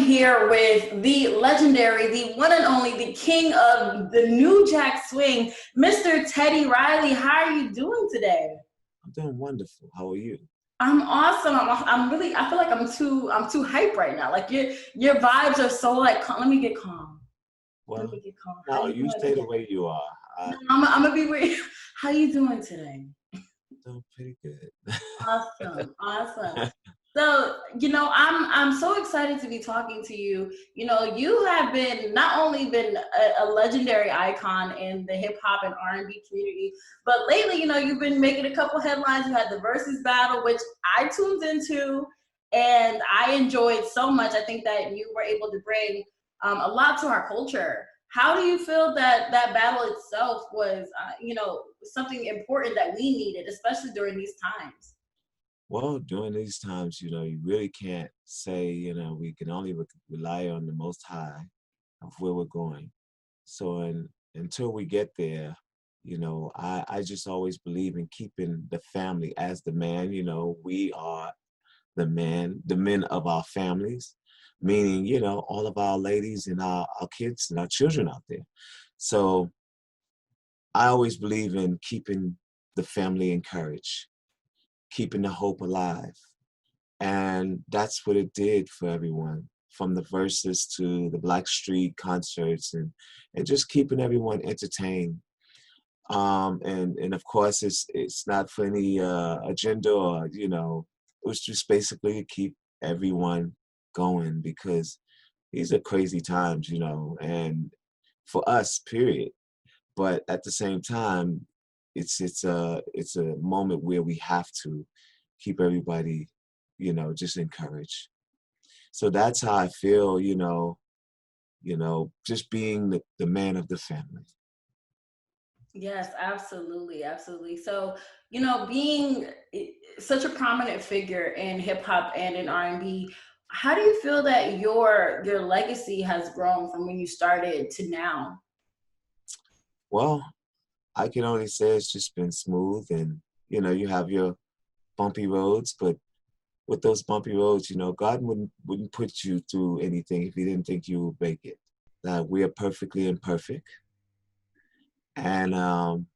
am here with the legendary, the one and only, the king of the New Jack Swing, Mr. Teddy Riley. How are you doing today? I'm doing wonderful. How are you? I'm awesome. I'm really. I feel like I'm too hype right now. Like your vibes are so like. Let me get calm. Let Well, me get calm. How no, you you doing stay the today? way you are. No, I'm gonna be weird. How you doing today? Doing pretty good. Awesome, awesome. So, I'm so excited to be talking to you. You have been not only been a legendary icon in the hip hop and R&B community, but lately, you've been making a couple headlines. You had the Versus battle, which I tuned into, and I enjoyed so much. I think that you were able to bring a lot to our culture. How do you feel that that battle itself was, something important that we needed, especially during these times? Well, during these times, you really can't say, we can only rely on the Most High of where we're going. So, until we get there, I just always believe in keeping the family as the man. We are the men of our families, meaning, all of our ladies and our kids and our children out there. So I always believe in keeping the family encouraged, keeping the hope alive. And that's what it did for everyone, from the verses to the Black Street concerts and just keeping everyone entertained. And of course, it's not for any agenda or, it was just basically to keep everyone going because these are crazy times, and for us, period. But at the same time, it's a moment where we have to keep everybody, just encouraged. So that's how I feel, just being the man of the family. Yes, absolutely, absolutely. So, being such a prominent figure in hip hop and in R&B, how do you feel that your legacy has grown from when you started to now? Well, I can only say it's just been smooth and, you have your bumpy roads, but with those bumpy roads, God wouldn't put you through anything if he didn't think you would make it. That we are perfectly imperfect. And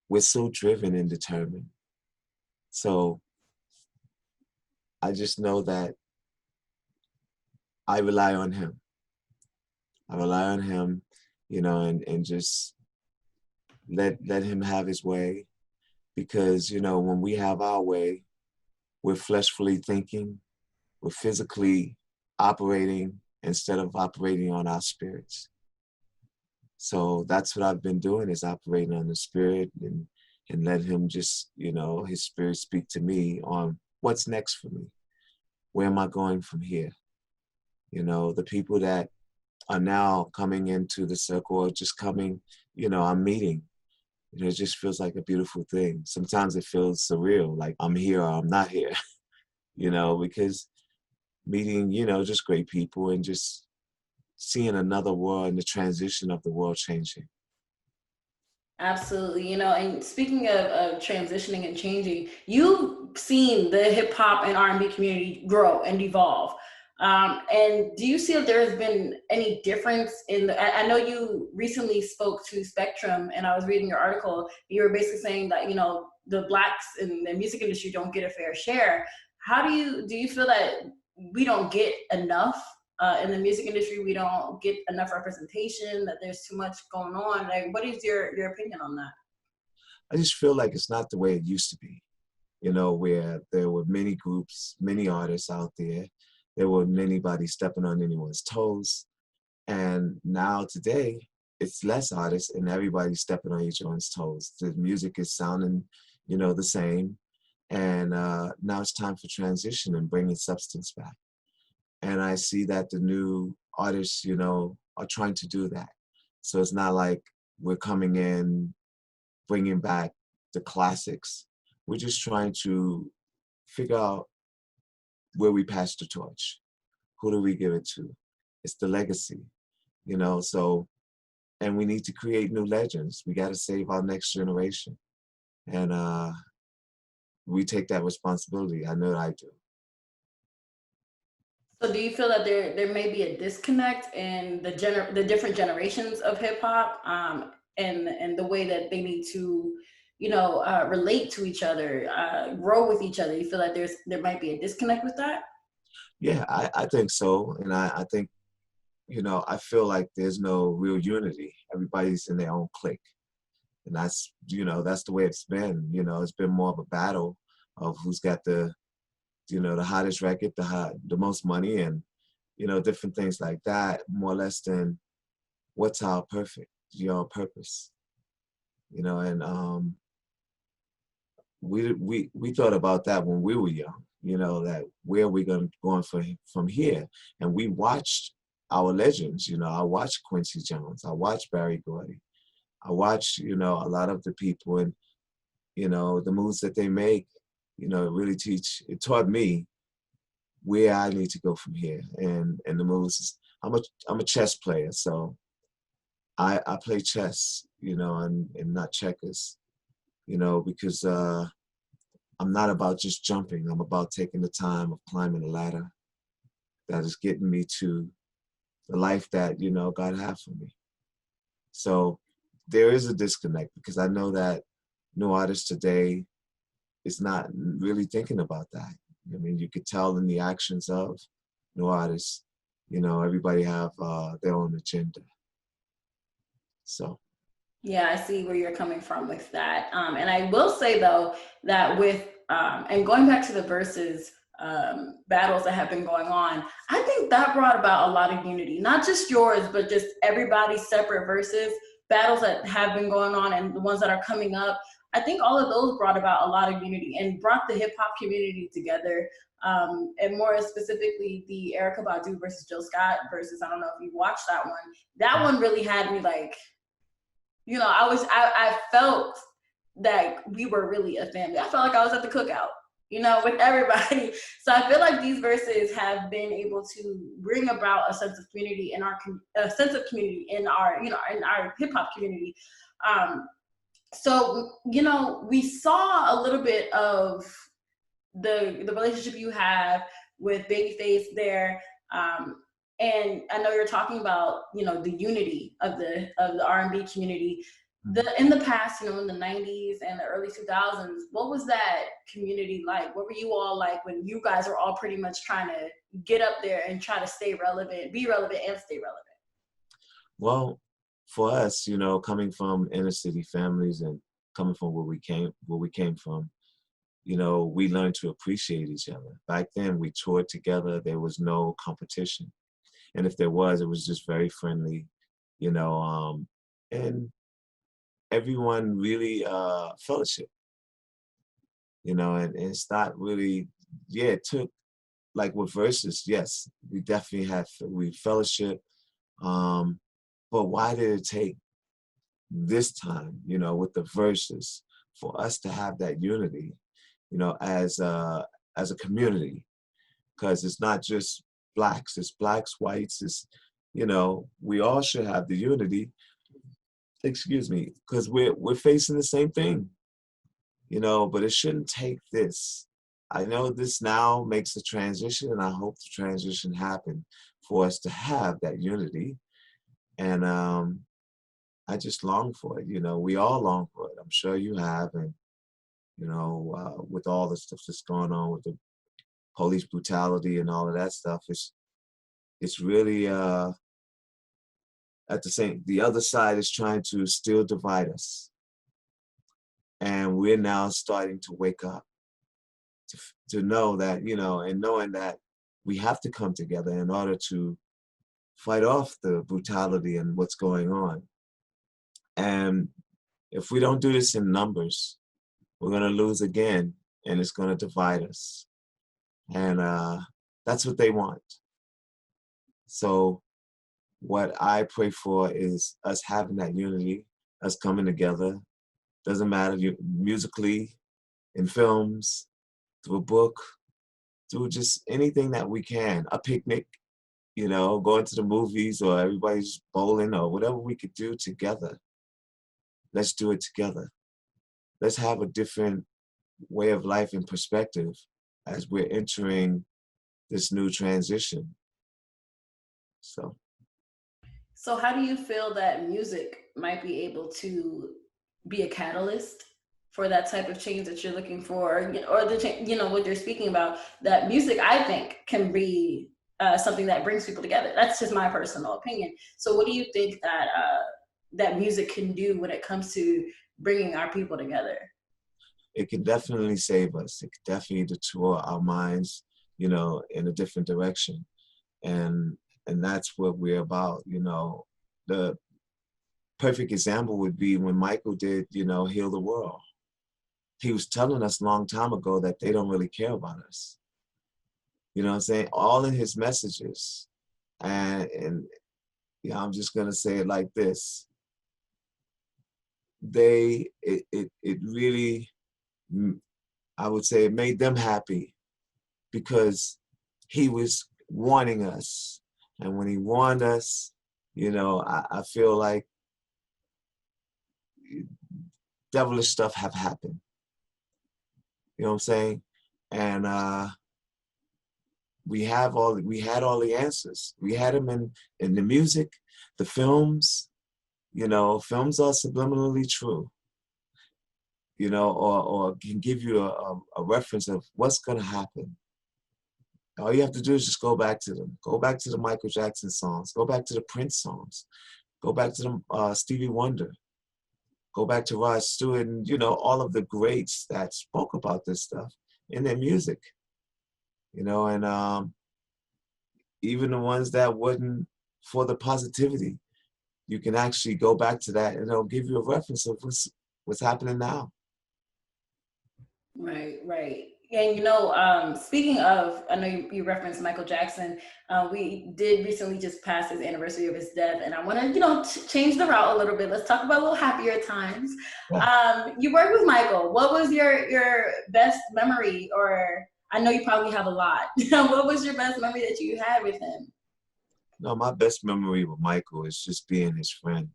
we're so driven and determined. So I just know that I rely on him. I rely on him, and just let him have his way. Because, when we have our way, we're fleshfully thinking, we're physically operating instead of operating on our spirits. So that's what I've been doing, is operating on the spirit and let him just, his spirit speak to me on what's next for me. Where am I going from here? The people that are now coming into the circle or just coming, I'm meeting. It just feels like a beautiful thing. Sometimes it feels surreal, like I'm here or I'm not here, because meeting, just great people and just seeing another world and the transition of the world changing. Absolutely. And speaking of transitioning and changing, you've seen the hip hop and R&B community grow and evolve. And do you see if there has been any difference in I know you recently spoke to Spectrum and I was reading your article. You were basically saying that, the blacks in the music industry don't get a fair share. How do you feel that we don't get enough in the music industry? We don't get enough representation, that there's too much going on. Like, what is your opinion on that? I just feel like it's not the way it used to be, where there were many groups, many artists out there. There were anybody stepping on anyone's toes. And now today, it's less artists and everybody's stepping on each other's toes. The music is sounding, the same. And now it's time for transition and bringing substance back. And I see that the new artists, are trying to do that. So it's not like we're coming in, bringing back the classics. We're just trying to figure out where we pass the torch. Who do we give it to? It's the legacy, so, and we need to create new legends. We got to save our next generation. And we take that responsibility. I know I do. So do you feel that there may be a disconnect in the different generations of hip hop, and the way that they need to, relate to each other, grow with each other? You feel like there might be a disconnect with that? Yeah, I think so. And I think, I feel like there's no real unity. Everybody's in their own clique. And that's the way it's been. It's been more of a battle of who's got the hottest record, the most money, and different things like that, more or less than what's our purpose. And we thought about that when we were young. That where are we going from here? And we watched our legends. I watched Quincy Jones. I watched Barry Gordy. I watched a lot of the people, and the moves that they make. It taught me where I need to go from here. And the moves. I'm a chess player, so I play chess, and not checkers, because I'm not about just jumping. I'm about taking the time of climbing a ladder that is getting me to the life that, God had for me. So there is a disconnect because I know that no artist today is not really thinking about that. I mean, you could tell in the actions of no artists, everybody have their own agenda. So. Yeah, I see where you're coming from with that. And I will say though that and going back to the verses battles that have been going on, I think that brought about a lot of unity. Not just yours, but just everybody's separate verses battles that have been going on and the ones that are coming up. I think all of those brought about a lot of unity and brought the hip hop community together. And more specifically, the Erica Badu versus Jill Scott versus, I don't know if you watched that one. That one really had me like, I felt that we were really a family. I felt like I was at the cookout, with everybody. So I feel like these verses have been able to bring about a sense of community a sense of community in our, in our hip hop community. So we saw a little bit of the relationship you have with Babyface there. And I know you're talking about, the unity of the R&B community. In the past, in the 90s and the early 2000s, what was that community like? What were you all like when you guys were all pretty much trying to get up there and try to stay relevant, be relevant and stay relevant? Well, for us, coming from inner city families and coming from where we came from, we learned to appreciate each other. Back then, we toured together. There was no competition. And if there was, it was just very friendly, and everyone really fellowship, and it's not really, yeah, it took, like with verses, yes, we definitely we fellowship, but why did it take this time, with the verses for us to have that unity, as a community? Because it's not just it's blacks, whites, we all should have the unity, excuse me, because we're facing the same thing, but it shouldn't take this. I know this now makes a transition, and I hope the transition happen for us to have that unity. And I just long for it. We all long for it. I'm sure you have. And, with all the stuff that's going on with the police brutality and all of that stuff, it's really the other side is trying to still divide us. And we're now starting to wake up to know that, and knowing that we have to come together in order to fight off the brutality and what's going on. And if we don't do this in numbers, we're going to lose again, and it's going to divide us. And that's what they want. So what I pray for is us having that unity, us coming together. Doesn't matter, musically, in films, through a book, through just anything that we can, a picnic, going to the movies, or everybody's bowling, or whatever we could do together. Let's do it together. Let's have a different way of life and perspective as we're entering this new transition. So. So how do you feel that music might be able to be a catalyst for that type of change that you're looking for, or the what you're speaking about? That music, I think, can be something that brings people together. That's just my personal opinion. So what do you think that that music can do when it comes to bringing our people together? It can definitely save us. It can definitely detour our minds, in a different direction. And that's what we're about. The perfect example would be when Michael did, Heal the World. He was telling us a long time ago that they don't really care about us. You know what I'm saying? All in his messages. And I'm just gonna say it like this. It really, I would say, it made them happy because he was warning us. And when he warned us, I feel like devilish stuff have happened. You know what I'm saying? And we had all the answers. We had them in the music, the films. Films are subliminally true. Or can give you a reference of what's gonna happen. All you have to do is just go back to them. Go back to the Michael Jackson songs. Go back to the Prince songs. Go back to the Stevie Wonder. Go back to Rod Stewart and, all of the greats that spoke about this stuff in their music. And even the ones that wasn't for the positivity, you can actually go back to that and it'll give you a reference of what's happening now. Right, right. And speaking of, I know you referenced Michael Jackson. We did recently just pass his anniversary of his death, and I want to, change the route a little bit. Let's talk about a little happier times. Yeah. You worked with Michael. What was your best memory, or I know you probably have a lot. What was your best memory that you had with him? No, my best memory with Michael is just being his friend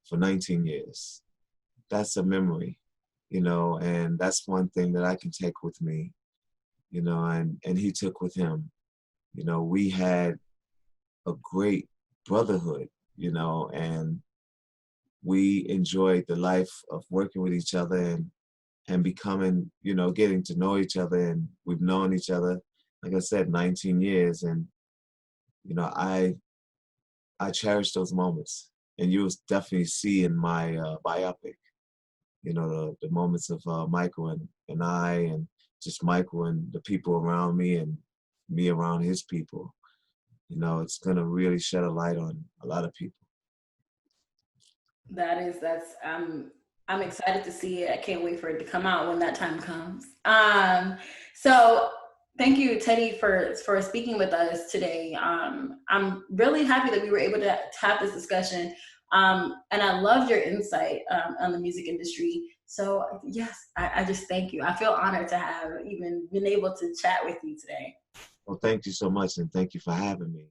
for 19 years. That's a memory, and that's one thing that I can take with me, and he took with him. We had a great brotherhood, and we enjoyed the life of working with each other and becoming, getting to know each other. And we've known each other, like I said, 19 years. And, I cherish those moments. And you'll definitely see in my biopic, the moments of Michael and I, and just Michael and the people around me and me around his people. It's gonna really shed a light on a lot of people. That's I'm excited to see it. I can't wait for it to come out when that time comes. So thank you, Teddy, for speaking with us today. I'm really happy that we were able to have this discussion. And I loved your insight on the music industry. So yes, I just thank you. I feel honored to have even been able to chat with you today. Well, thank you so much, and thank you for having me.